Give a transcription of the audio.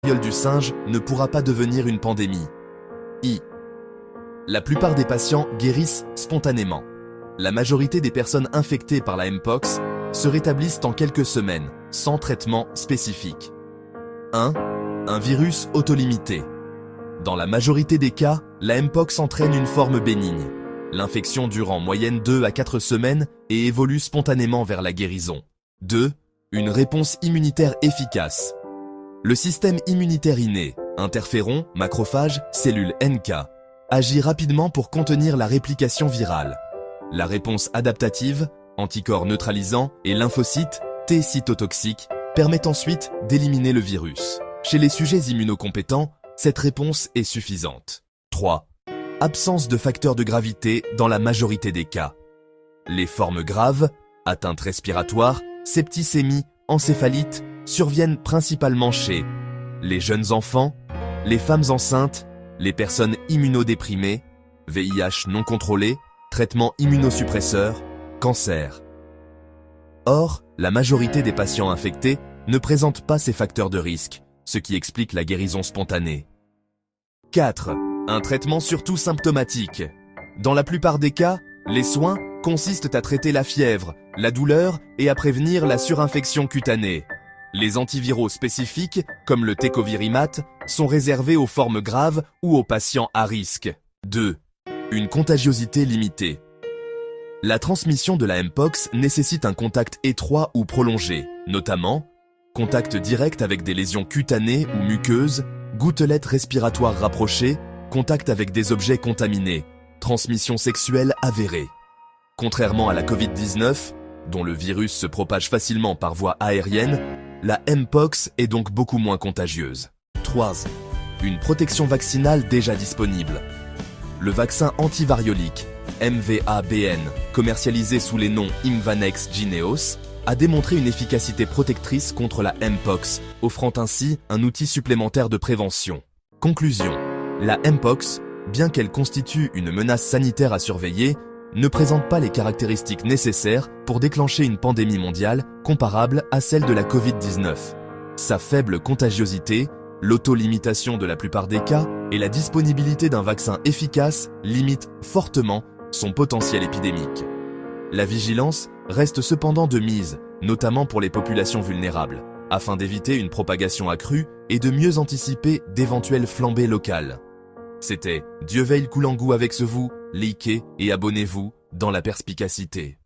variole du singe ne pourra pas devenir une pandémie. La plupart des patients guérissent spontanément. La majorité des personnes infectées par la Mpox se rétablissent en quelques semaines, sans traitement spécifique. 1. Un virus autolimité. Dans la majorité des cas, la Mpox entraîne une forme bénigne. L'infection dure en moyenne 2 à 4 semaines et évolue spontanément vers la guérison. 2. Une réponse immunitaire efficace. Le système immunitaire inné, interférons, macrophages, cellules NK, agit rapidement pour contenir la réplication virale. La réponse adaptative, anticorps neutralisants et lymphocytes, T cytotoxiques, permet ensuite d'éliminer le virus. Chez les sujets immunocompétents, cette réponse est suffisante. 3. Absence de facteurs de gravité dans la majorité des cas. Les formes graves, atteintes respiratoires, septicémie, encéphalite, surviennent principalement chez les jeunes enfants, les femmes enceintes, les personnes immunodéprimées, VIH non contrôlé, traitement immunosuppresseur, cancer. Or, la majorité des patients infectés ne présentent pas ces facteurs de risque, ce qui explique la guérison spontanée. 4. Un traitement surtout symptomatique. Dans la plupart des cas, les soins consistent à traiter la fièvre, la douleur et à prévenir la surinfection cutanée. Les antiviraux spécifiques, comme le tecovirimat, sont réservés aux formes graves ou aux patients à risque. 2. Une contagiosité limitée. La transmission de la Mpox nécessite un contact étroit ou prolongé, notamment contact direct avec des lésions cutanées ou muqueuses, gouttelettes respiratoires rapprochées, contact avec des objets contaminés, transmission sexuelle avérée. Contrairement à la Covid-19, dont le virus se propage facilement par voie aérienne, la Mpox est donc beaucoup moins contagieuse. 3. Une protection vaccinale déjà disponible. Le vaccin antivariolique, MVA-BN, commercialisé sous les noms Imvanex Jynneos, a démontré une efficacité protectrice contre la Mpox, offrant ainsi un outil supplémentaire de prévention. Conclusion. La Mpox, bien qu'elle constitue une menace sanitaire à surveiller, ne présente pas les caractéristiques nécessaires pour déclencher une pandémie mondiale comparable à celle de la Covid-19. Sa faible contagiosité, l'autolimitation de la plupart des cas et la disponibilité d'un vaccin efficace limitent fortement son potentiel épidémique. La vigilance reste cependant de mise, notamment pour les populations vulnérables, afin d'éviter une propagation accrue et de mieux anticiper d'éventuelles flambées locales. C'était Dieu veille Koulangou avec ce vous, likez et abonnez-vous dans la perspicacité.